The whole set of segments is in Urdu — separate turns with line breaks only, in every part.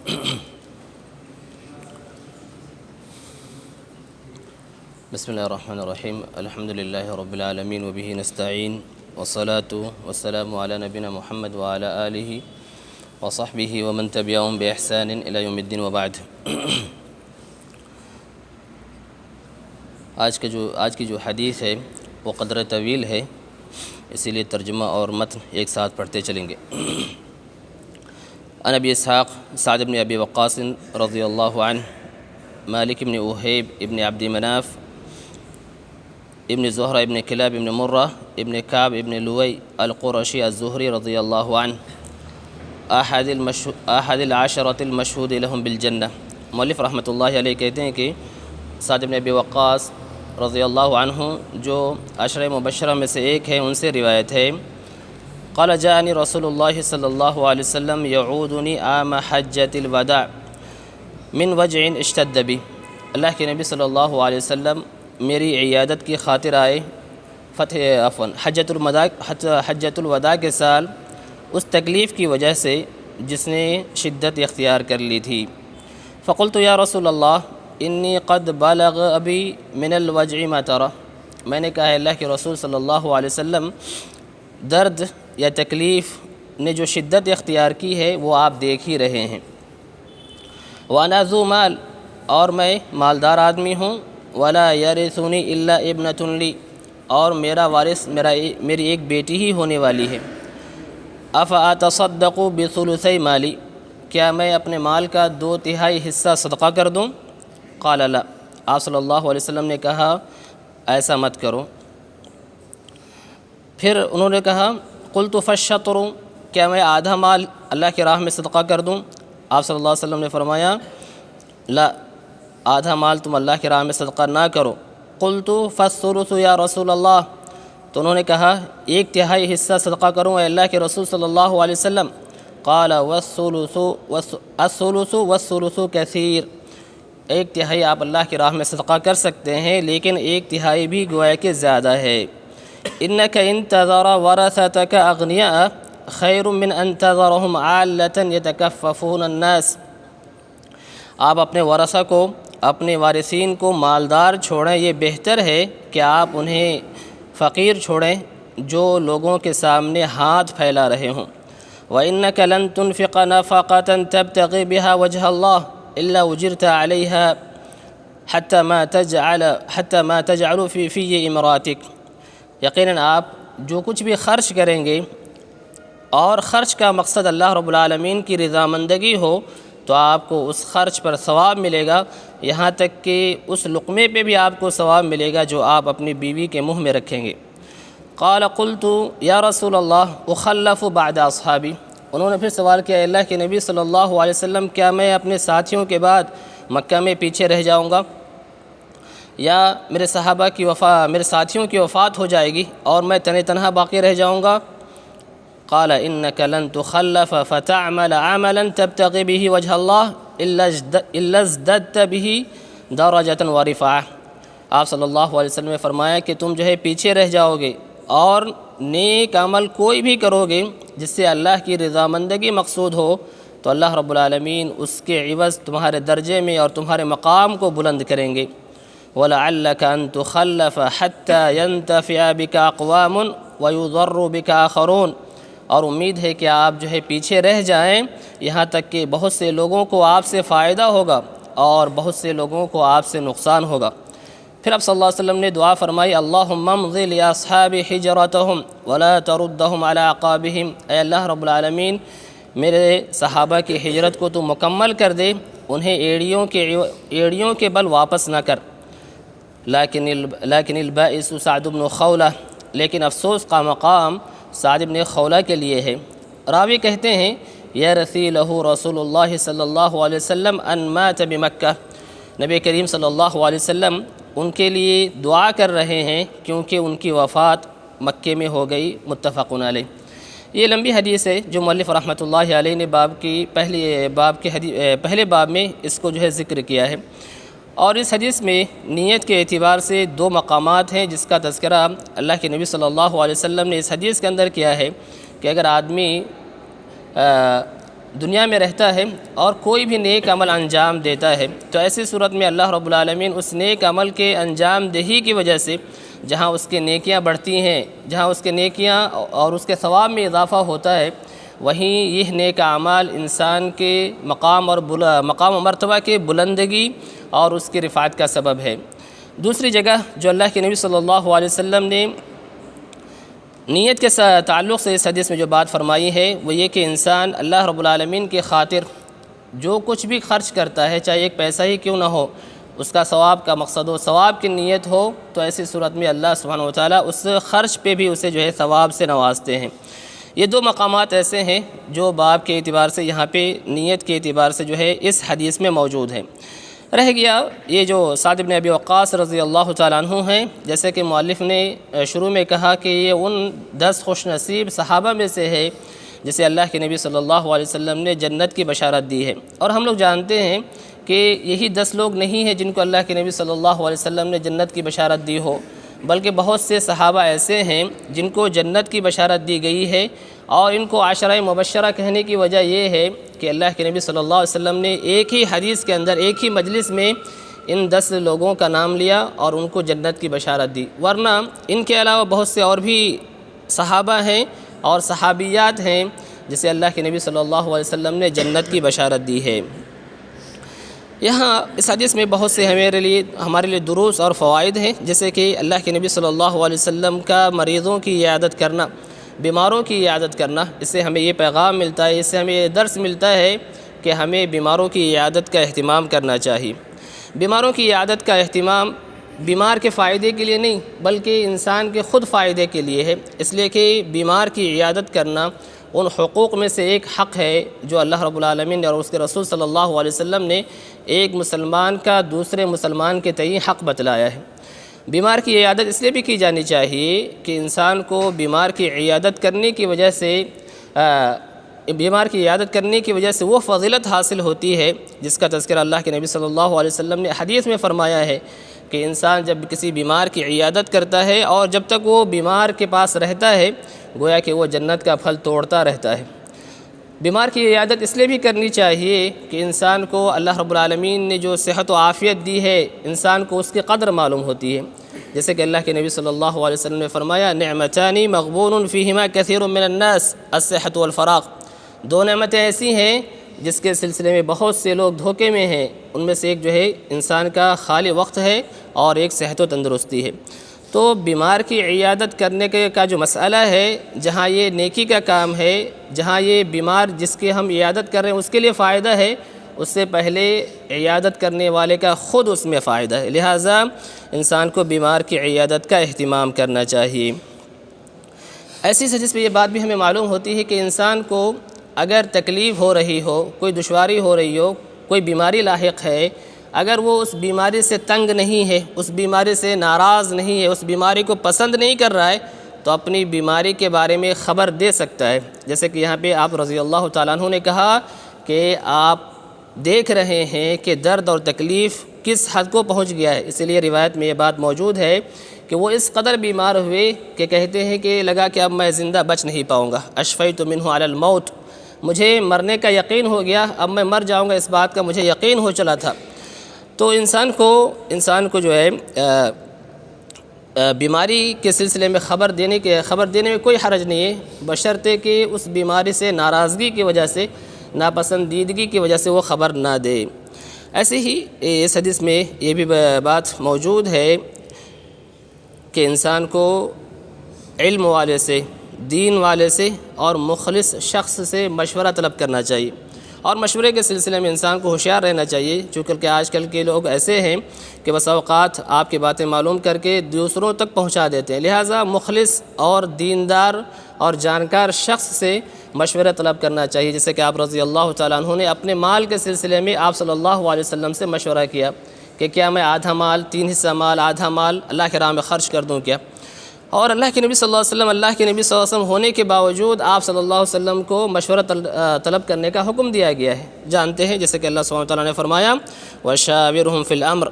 بسم اللہ الرحمن الرحیم الحمد للہ رب العالمین وبہ نستعین والصلاة والسلام علی نبینا محمد وعلی آلہ وصحبہ ومن تبعہم بإحسان الی یوم الدین وبعد۔ آج کی جو حدیث ہے وہ قدر طویل ہے، اسی لیے ترجمہ اور متن ایک ساتھ پڑھتے چلیں گے۔ عن ابی اسحاق سعد بن ابی وقاص رضی اللہ عنہ مالک بن اوہیب ابن عبد مناف ابن زہرہ ابن کلاب ابن مرہ ابن کعب ابن لوی القرشی الزہری رضی اللہ عنہ احد العشرۃ المشہود لهم بالجنہ۔ مؤلف رحمۃ اللہ علیہ کہتے ہیں کہ سعد بن ابی وقاص رضی اللہ عنہ جو عشرہ مبشرہ میں سے ایک ہے، ان سے روایت ہے قال جاءنی رسول اللہ صلی اللہ علیہ وسلم یعودنی عام حجۃ الوداع من وجع اشتد بی۔ اللہ کے نبی صلی اللہ علیہ وسلم میری عیادت کی خاطر آئے حجۃ الوداع کے سال اس تکلیف کی وجہ سے جس نے شدت اختیار کر لی تھی۔ فقلت یا رسول اللہ انی قد بلغ ابی من الوجع ما ترى۔ میں نے کہا اللہ کے رسول صلی اللہ علیہ وسلم، درد یا تکلیف نے جو شدت اختیار کی ہے وہ آپ دیکھ ہی رہے ہیں۔ وانا ذو مال، اور میں مالدار آدمی ہوں، ولا یرثنی الا ابنۃ لی، اور میرا وارث میری ایک بیٹی ہی ہونے والی ہے۔ افاتصدق بثلثی مالی، کیا میں اپنے مال کا 2/3 حصہ صدقہ کر دوں؟ قال لا، آپ صلی اللہ علیہ وسلم نے کہا ایسا مت کرو۔ پھر انہوں نے کہا قلت فالشطر، کیا میں آدھا مال اللہ کی راہ میں صدقہ کر دوں؟ آپ صلی اللہ علیہ وسلم نے فرمایا لا، آدھا مال تم اللہ کی راہ میں صدقہ نہ کرو۔ قلت فالثلث یا رسول اللہ، تو انہوں نے کہا 1/3 حصہ صدقہ کروں اے اللہ کے رسول صلی اللہ علیہ وسلم۔ قال الثلث والثلث کثیر، 1/3 آپ اللہ کی راہ میں صدقہ کر سکتے ہیں، لیکن 1/3 بھی گویا کہ زیادہ ہے۔ انک ان تذر ورثتک اغنیاء خیر من ان تذرهم عالۃ یتکففون الناس۔ آپ اپنے ورثہ کو، اپنے وارثین کو مالدار چھوڑیں، یہ بہتر ہے کہ آپ انہیں فقیر چھوڑیں جو لوگوں کے سامنے ہاتھ پھیلا رہے ہوں۔ وَإِنَّكَ لَن تُنْفِقَ نَفَقَةً تَبْتَغِي بِهَا وَجْهَ اللَّهِ إِلَّا أُجِرْتَ عَلَيْهَا حَتَّى مَا تَجْعَلُ فِي إِمْرَاتِكَ۔ یقیناً آپ جو کچھ بھی خرچ کریں گے اور خرچ کا مقصد اللہ رب العالمین کی رضامندگی ہو تو آپ کو اس خرچ پر ثواب ملے گا، یہاں تک کہ اس لقمے پہ بھی آپ کو ثواب ملے گا جو آپ اپنی بیوی کے منہ میں رکھیں گے۔ قال قلت یا رسول اللہ اخلف بعد اصحابی، انہوں نے پھر سوال کیا اللہ کے نبی صلی اللہ علیہ وسلم، کیا میں اپنے ساتھیوں کے بعد مکہ میں پیچھے رہ جاؤں گا، یا میرے ساتھیوں کی وفات ہو جائے گی اور میں تنہا باقی رہ جاؤں گا؟ قال انك لن تخلف فتعمل عملا تبتغي به وجه الله الا ازددت به درجة ورفعة۔ آپ صلی اللہ علیہ وسلم نے فرمایا کہ تم جو ہے پیچھے رہ جاؤ گے اور نیک عمل کوئی بھی کرو گے جس سے اللہ کی رضامندگی مقصود ہو تو اللہ رب العالمین اس کے عوض تمہارے درجے میں اور تمہارے مقام کو بلند کریں گے۔ وَلَعَلَّكَ أَن تُخَلَّفَ حَتَّى يَنْتَفِعَ بِكَ أَقْوَامٌ وَيُضَرُّ بِكَ آخَرُونَ، اور امید ہے کہ آپ جو ہے پیچھے رہ جائیں یہاں تک کہ بہت سے لوگوں کو آپ سے فائدہ ہوگا اور بہت سے لوگوں کو آپ سے نقصان ہوگا۔ پھر آپ صلی اللہ علیہ وسلم نے دعا فرمائی اللہم امضِ لِأَصْحَابِ حِجْرَتَهُمْ وَلَا تَرُدَّهُمْ عَلَىٰ عَقَابِهِمْ، اے اللہ رب العالمین میرے صحابہ کی ہجرت کو تو مکمل کر دے، انہیں ایڑیوں کے بل واپس نہ کر۔ لیکن البائس سعد بن خولہ، لیکن افسوس کا مقام سعد بن خولہ کے لیے ہے۔ راوی کہتے ہیں یرثی لہ رسول اللہ صلی اللہ علیہ وسلم ان مات بمکہ، نبی کریم صلی اللہ علیہ وسلم ان کے لیے دعا کر رہے ہیں کیونکہ ان کی وفات مکے میں ہو گئی، متفق علیہ۔ یہ لمبی حدیث ہے جو مؤلف رحمۃ اللہ علیہ نے پہلے باب میں اس کو جو ہے ذکر کیا ہے، اور اس حدیث میں نیت کے اعتبار سے 2 مقامات ہیں جس کا تذکرہ اللہ کے نبی صلی اللہ علیہ وسلم نے اس حدیث کے اندر کیا ہے کہ اگر آدمی دنیا میں رہتا ہے اور کوئی بھی نیک عمل انجام دیتا ہے تو ایسی صورت میں اللہ رب العالمین اس نیک عمل کے انجام دہی کی وجہ سے جہاں اس کے نیکیاں بڑھتی ہیں، جہاں اس کے نیکیاں اور اس کے ثواب میں اضافہ ہوتا ہے، وہیں یہ نیک اعمال انسان کے مقام و مرتبہ کے بلندگی اور اس کی رفعت کا سبب ہے۔ دوسری جگہ جو اللہ کے نبی صلی اللہ علیہ وسلم نے نیت کے تعلق سے اس حدیث میں جو بات فرمائی ہے وہ یہ کہ انسان اللہ رب العالمین کی خاطر جو کچھ بھی خرچ کرتا ہے، چاہے ایک پیسہ ہی کیوں نہ ہو، اس کا ثواب کا مقصد ہو، ثواب کی نیت ہو، تو ایسی صورت میں اللہ سبحانہ وتعالیٰ اس خرچ پہ بھی اسے جو ہے ثواب سے نوازتے ہیں۔ یہ دو مقامات ایسے ہیں جو باب کے اعتبار سے یہاں پہ نیت کے اعتبار سے جو ہے اس حدیث میں موجود ہیں۔ رہ گیا یہ جو سعد بن ابی وقاص رضی اللہ تعالیٰ عنہ ہیں، جیسے کہ مؤلف نے شروع میں کہا کہ یہ ان 10 خوش نصیب صحابہ میں سے ہے جسے اللہ کے نبی صلی اللہ علیہ وسلم نے جنت کی بشارت دی ہے، اور ہم لوگ جانتے ہیں کہ یہی 10 لوگ نہیں ہیں جن کو اللہ کے نبی صلی اللہ علیہ وسلم نے جنت کی بشارت دی ہو، بلکہ بہت سے صحابہ ایسے ہیں جن کو جنت کی بشارت دی گئی ہے، اور ان کو عشرہ مبشرہ کہنے کی وجہ یہ ہے کہ اللہ کے نبی صلی اللہ علیہ وسلم نے ایک ہی حدیث کے اندر ایک ہی مجلس میں ان 10 لوگوں کا نام لیا اور ان کو جنت کی بشارت دی، ورنہ ان کے علاوہ بہت سے اور بھی صحابہ ہیں اور صحابیات ہیں جسے اللہ کے نبی صلی اللہ علیہ وسلم نے جنت کی بشارت دی ہے۔ یہاں اس حدیث میں بہت سے ہمارے لیے دروس اور فوائد ہیں، جیسے کہ اللہ کے نبی صلی اللہ علیہ وسلم کا مریضوں کی عیادت کرنا، بیماروں کی عیادت کرنا، اس سے ہمیں یہ پیغام ملتا ہے، اس سے ہمیں یہ درس ملتا ہے کہ ہمیں بیماروں کی عیادت کا اہتمام کرنا چاہیے۔ بیماروں کی عیادت کا اہتمام بیمار کے فائدے کے لیے نہیں بلکہ انسان کے خود فائدے کے لیے ہے، اس لیے کہ بیمار کی عیادت کرنا ان حقوق میں سے ایک حق ہے جو اللہ رب العالمین نے اور اس کے رسول صلی اللہ علیہ وسلم نے ایک مسلمان کا دوسرے مسلمان کے تئیں حق بتلایا ہے۔ بیمار کی عیادت اس لیے بھی کی جانی چاہیے کہ انسان کو بیمار کی عیادت کرنے کی وجہ سے وہ فضیلت حاصل ہوتی ہے جس کا تذکرہ اللہ کے نبی صلی اللہ علیہ وسلم نے حدیث میں فرمایا ہے کہ انسان جب کسی بیمار کی عیادت کرتا ہے اور جب تک وہ بیمار کے پاس رہتا ہے گویا کہ وہ جنت کا پھل توڑتا رہتا ہے۔ بیمار کی عیادت اس لیے بھی کرنی چاہیے کہ انسان کو اللہ رب العالمین نے جو صحت و عافیت دی ہے انسان کو اس کی قدر معلوم ہوتی ہے، جیسے کہ اللہ کے نبی صلی اللہ علیہ وسلم نے فرمایا نعمتان مغبون فیہما کثیر من الناس الصحت والفراغ، دو نعمتیں ایسی ہیں جس کے سلسلے میں بہت سے لوگ دھوکے میں ہیں، ان میں سے ایک جو ہے انسان کا خالی وقت ہے اور ایک صحت و تندرستی ہے۔ تو بیمار کی عیادت کرنے کا جو مسئلہ ہے، جہاں یہ نیکی کا کام ہے، جہاں یہ بیمار جس کی ہم عیادت کر رہے ہیں اس کے لیے فائدہ ہے، اس سے پہلے عیادت کرنے والے کا خود اس میں فائدہ ہے، لہٰذا انسان کو بیمار کی عیادت کا اہتمام کرنا چاہیے۔ ایسی سے جس پہ یہ بات بھی ہمیں معلوم ہوتی ہے کہ انسان کو اگر تکلیف ہو رہی ہو، کوئی دشواری ہو رہی ہو، کوئی بیماری لاحق ہے، اگر وہ اس بیماری سے تنگ نہیں ہے، اس بیماری سے ناراض نہیں ہے، اس بیماری کو پسند نہیں کر رہا ہے، تو اپنی بیماری کے بارے میں خبر دے سکتا ہے، جیسے کہ یہاں پہ آپ رضی اللہ تعالیٰ عنہ نے کہا کہ آپ دیکھ رہے ہیں کہ درد اور تکلیف کس حد کو پہنچ گیا ہے، اسی لیے روایت میں یہ بات موجود ہے کہ وہ اس قدر بیمار ہوئے کہ کہتے ہیں کہ لگا کہ اب میں زندہ بچ نہیں پاؤں گا، اشفیت منہ علی الموت، مجھے مرنے کا یقین ہو گیا، اب میں مر جاؤں گا اس بات کا مجھے یقین ہو چلا تھا۔ تو انسان کو جو ہے بیماری کے سلسلے میں خبر دینے میں کوئی حرج نہیں ہے، بشرطے کہ اس بیماری سے ناراضگی کی وجہ سے، ناپسندیدگی کی وجہ سے وہ خبر نہ دے۔ ایسے ہی اس حدیث میں یہ بھی بات موجود ہے کہ انسان کو علم والے سے، دین والے سے اور مخلص شخص سے مشورہ طلب کرنا چاہیے، اور مشورے کے سلسلے میں انسان کو ہوشیار رہنا چاہیے، چونکہ آج کل کے لوگ ایسے ہیں کہ بس اوقات آپ کی باتیں معلوم کر کے دوسروں تک پہنچا دیتے ہیں، لہٰذا مخلص اور دیندار اور جانکار شخص سے مشورہ طلب کرنا چاہیے، جیسے کہ آپ رضی اللہ تعالیٰ عنہ نے اپنے مال کے سلسلے میں آپ صلی اللہ علیہ وسلم سے مشورہ کیا کہ کیا میں آدھا مال، 3 حصہ مال، آدھا مال اللہ کے راہ میں خرچ کر دوں کیا؟ اور اللہ کے نبی صلی اللہ علیہ وسلم ہونے کے باوجود آپ صلی اللہ علیہ وسلم کو مشورہ طلب کرنے کا حکم دیا گیا ہے، جانتے ہیں جیسے کہ اللہ سبحانہ وتعالیٰ نے فرمایا وَشَاوِرْهُمْ فِي الْأَمْرِ،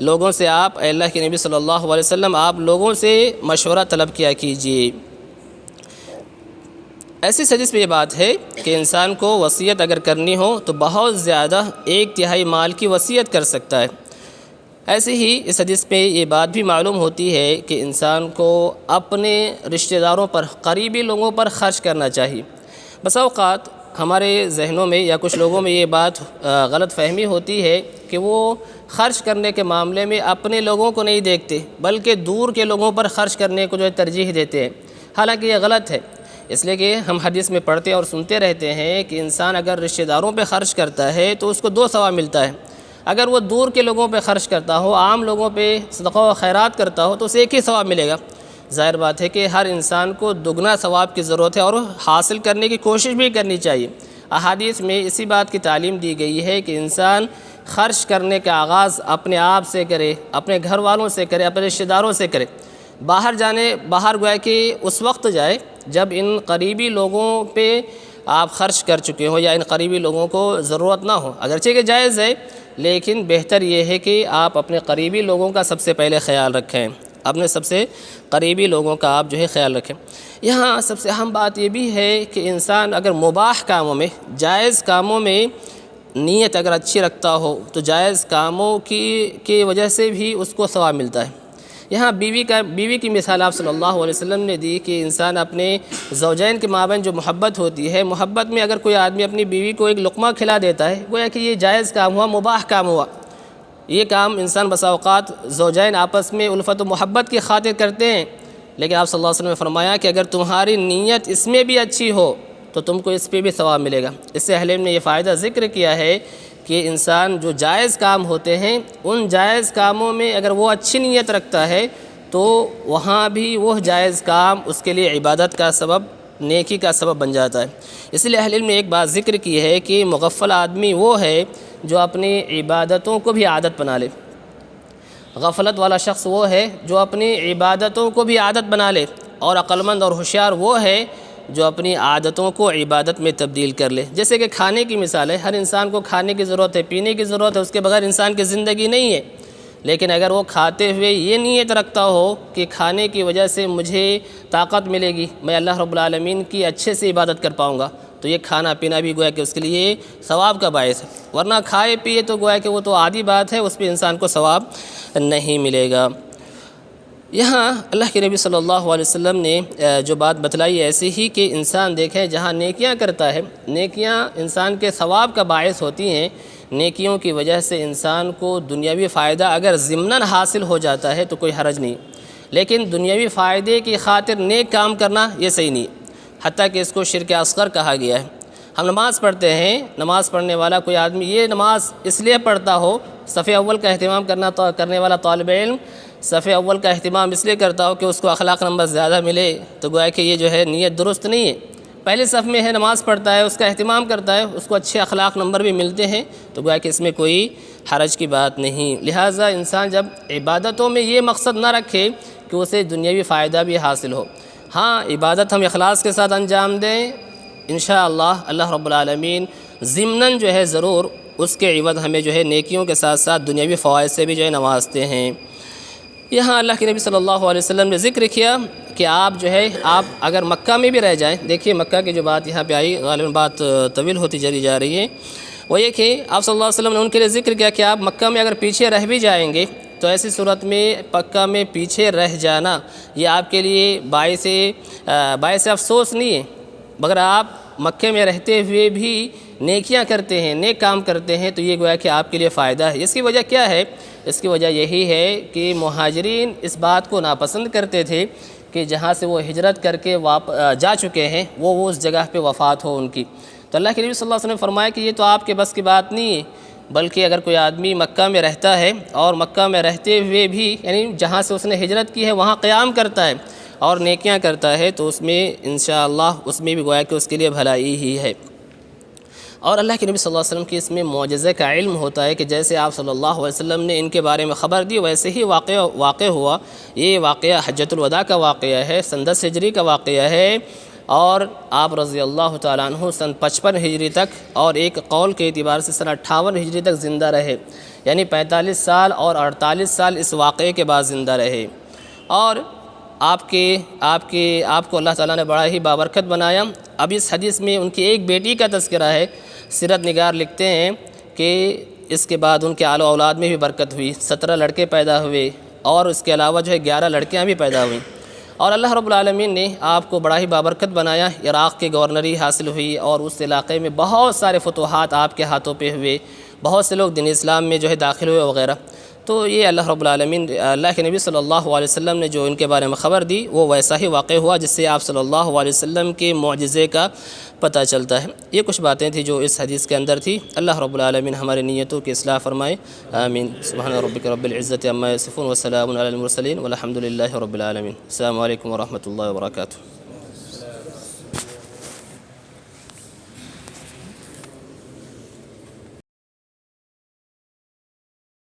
لوگوں سے آپ اے اللہ کے نبی صلی اللہ علیہ وسلم آپ لوگوں سے مشورہ طلب کیا کیجیے۔ ایسی حدیث میں یہ بات ہے کہ انسان کو وصیت اگر کرنی ہو تو بہت زیادہ 1/3 مال کی وصیت کر سکتا ہے۔ ایسے ہی اس حدیث میں یہ بات بھی معلوم ہوتی ہے کہ انسان کو اپنے رشتہ داروں پر، قریبی لوگوں پر خرچ کرنا چاہیے۔ بس اوقات ہمارے ذہنوں میں یا کچھ لوگوں میں یہ بات غلط فہمی ہوتی ہے کہ وہ خرچ کرنے کے معاملے میں اپنے لوگوں کو نہیں دیکھتے بلکہ دور کے لوگوں پر خرچ کرنے کو جو ہے ترجیح دیتے ہیں، حالانکہ یہ غلط ہے۔ اس لیے کہ ہم حدیث میں پڑھتے اور سنتے رہتے ہیں کہ انسان اگر رشتہ داروں پہ خرچ کرتا ہے تو اس کو 2 ثواب ملتا ہے، اگر وہ دور کے لوگوں پہ خرچ کرتا ہو، عام لوگوں پہ صدقہ و خیرات کرتا ہو تو اسے 1 ہی ثواب ملے گا۔ ظاہر بات ہے کہ ہر انسان کو دگنا ثواب کی ضرورت ہے اور حاصل کرنے کی کوشش بھی کرنی چاہیے۔ احادیث میں اسی بات کی تعلیم دی گئی ہے کہ انسان خرچ کرنے کا آغاز اپنے آپ سے کرے، اپنے گھر والوں سے کرے، اپنے رشتہ داروں سے کرے۔ باہر گویا کہ اس وقت جائے جب ان قریبی لوگوں پہ آپ خرچ کر چکے ہو یا ان قریبی لوگوں کو ضرورت نہ ہو، اگرچہ کہ جائز ہے، لیکن بہتر یہ ہے کہ آپ اپنے قریبی لوگوں کا سب سے پہلے خیال رکھیں، اپنے سب سے قریبی لوگوں کا آپ جو ہے خیال رکھیں۔ یہاں سب سے اہم بات یہ بھی ہے کہ انسان اگر مباح کاموں میں، جائز کاموں میں نیت اگر اچھی رکھتا ہو تو جائز کاموں کی وجہ سے بھی اس کو ثواب ملتا ہے۔ یہاں بیوی کی مثال آپ صلی اللہ علیہ وسلم نے دی کہ انسان اپنے زوجین کے مابین جو محبت ہوتی ہے، محبت میں اگر کوئی آدمی اپنی بیوی کو ایک لقمہ کھلا دیتا ہے، گویا کہ یہ جائز کام ہوا، مباح کام ہوا۔ یہ کام انسان بسا اوقات زوجین آپس میں الفت و محبت کی خاطر کرتے ہیں، لیکن آپ صلی اللہ علیہ وسلم نے فرمایا کہ اگر تمہاری نیت اس میں بھی اچھی ہو تو تم کو اس پہ بھی ثواب ملے گا۔ اس سے اہل علم نے یہ فائدہ ذکر کیا ہے کہ انسان جو جائز کام ہوتے ہیں ان جائز کاموں میں اگر وہ اچھی نیت رکھتا ہے تو وہاں بھی وہ جائز کام اس کے لیے عبادت کا سبب، نیکی کا سبب بن جاتا ہے۔ اس لیے اہل علم نے ایک بات ذکر کی ہے کہ مغفل آدمی وہ ہے جو اپنی عبادتوں کو بھی عادت بنا لے۔ غفلت والا شخص وہ ہے جو اپنی عبادتوں کو بھی عادت بنا لے، اور عقلمند اور ہوشیار وہ ہے جو اپنی عادتوں کو عبادت میں تبدیل کر لے۔ جیسے کہ کھانے کی مثال ہے، ہر انسان کو کھانے کی ضرورت ہے، پینے کی ضرورت ہے، اس کے بغیر انسان کی زندگی نہیں ہے، لیکن اگر وہ کھاتے ہوئے یہ نیت رکھتا ہو کہ کھانے کی وجہ سے مجھے طاقت ملے گی، میں اللہ رب العالمین کی اچھے سے عبادت کر پاؤں گا، تو یہ کھانا پینا بھی گویا کہ اس کے لیے ثواب کا باعث ہے، ورنہ کھائے پیے تو گویا کہ وہ تو عادی بات ہے، اس پہ انسان کو ثواب نہیں ملے گا۔ یہاں اللہ کے نبی صلی اللہ علیہ وسلم نے جو بات بتلائی ایسی ہی کہ انسان دیکھیں جہاں نیکیاں کرتا ہے، نیکیاں انسان کے ثواب کا باعث ہوتی ہیں، نیکیوں کی وجہ سے انسان کو دنیاوی فائدہ اگر ضمناً حاصل ہو جاتا ہے تو کوئی حرج نہیں، لیکن دنیاوی فائدے کی خاطر نیک کام کرنا یہ صحیح نہیں، حتیٰ کہ اس کو شرک اصغر کہا گیا ہے۔ ہم نماز پڑھتے ہیں، نماز پڑھنے والا کوئی آدمی یہ نماز اس لیے پڑھتا ہو، صف اول کا اہتمام کرنے والا طالب علم صف اول کا اہتمام اس لیے کرتا ہو کہ اس کو اخلاق نمبر زیادہ ملے، تو گویا کہ یہ جو ہے نیت درست نہیں ہے۔ پہلے صف میں ہے، نماز پڑھتا ہے، اس کا اہتمام کرتا ہے، اس کو اچھے اخلاق نمبر بھی ملتے ہیں، تو گویا کہ اس میں کوئی حرج کی بات نہیں۔ لہٰذا انسان جب عبادتوں میں یہ مقصد نہ رکھے کہ اسے دنیاوی فائدہ بھی حاصل ہو، ہاں عبادت ہم اخلاص کے ساتھ انجام دیں، انشاءاللہ اللہ رب العالمین ضمناً جو ہے ضرور اس کے عوض ہمیں جو ہے نیکیوں کے ساتھ ساتھ دنیاوی فوائد سے بھی جو ہے نوازتے ہیں۔ یہاں اللہ کے نبی صلی اللہ علیہ وسلم نے ذکر کیا کہ آپ جو ہے آپ اگر مکہ میں بھی رہ جائیں، دیکھیے مکہ کی جو بات یہاں پہ آئی، غالباً بات طویل ہوتی چلی جا رہی ہے، وہ یہ کہ آپ صلی اللہ علیہ وسلم نے ان کے لیے ذکر کیا کہ آپ مکہ میں اگر پیچھے رہ بھی جائیں گے تو ایسی صورت میں مکہ میں پیچھے رہ جانا یہ آپ کے لیے باعث افسوس نہیں ہے، مگر آپ مکے میں رہتے ہوئے بھی نیکیاں کرتے ہیں، نیک کام کرتے ہیں، تو یہ گویا کہ آپ کے لیے فائدہ ہے۔ اس کی وجہ کیا ہے؟ اس کی وجہ یہی ہے کہ مہاجرین اس بات کو ناپسند کرتے تھے کہ جہاں سے وہ ہجرت کر کے جا چکے ہیں وہ اس جگہ پہ وفات ہو ان کی، تو اللہ کے نبی صلی اللہ علیہ وسلم نے فرمایا کہ یہ تو آپ کے بس کی بات نہیں ہے، بلکہ اگر کوئی آدمی مکہ میں رہتا ہے اور مکہ میں رہتے ہوئے بھی یعنی جہاں سے اس نے ہجرت کی ہے وہاں قیام کرتا ہے اور نیکیاں کرتا ہے تو اس میں انشاءاللہ اس میں بھی گویا کہ اس کے لیے بھلائی ہی ہے۔ اور اللہ کے نبی صلی اللہ علیہ وسلم کی اس میں معجزے کا علم ہوتا ہے کہ جیسے آپ صلی اللہ علیہ وسلم نے ان کے بارے میں خبر دی ویسے ہی واقع ہوا۔ یہ واقعہ حجۃ الوداع کا واقعہ ہے، سن 10 ہجری کا واقعہ ہے، اور آپ رضی اللہ تعالیٰ عنہ سن 55 ہجری تک اور ایک قول کے اعتبار سے سن 58 ہجری تک زندہ رہے، یعنی 45 سال اور 48 سال اس واقعے کے بعد زندہ رہے۔ اور آپ کو اللہ تعالیٰ نے بڑا ہی بابرکت بنایا۔ اب اس حدیث میں ان کی ایک بیٹی کا تذکرہ ہے۔ سیرت نگار لکھتے ہیں کہ اس کے بعد ان کے آل و اولاد میں بھی برکت ہوئی، 17 لڑکے پیدا ہوئے، اور اس کے علاوہ جو ہے 11 لڑکیاں بھی پیدا ہوئیں، اور اللہ رب العالمین نے آپ کو بڑا ہی بابرکت بنایا۔ عراق کی گورنری حاصل ہوئی، اور اس علاقے میں بہت سارے فتوحات آپ کے ہاتھوں پہ ہوئے، بہت سے لوگ دین اسلام میں جو ہے داخل ہوئے وغیرہ۔ تو یہ اللہ رب العالمین، اللہ کے نبی صلی اللہ علیہ وسلم نے جو ان کے بارے میں خبر دی وہ ویسا ہی واقع ہوا جس سے آپ صلی اللہ علیہ وسلم کے معجزے کا پتہ چلتا ہے۔ یہ کچھ باتیں تھیں جو اس حدیث کے اندر تھی۔ اللہ رب العالمین ہماری نیتوں کی اصلاح فرمائے، آمین۔ سبحان ربک رب العزت عما یصفون وسلام علی المرسلین والحمد للہ رب العالمین۔ السلام علیکم ورحمۃ اللہ وبرکاتہ۔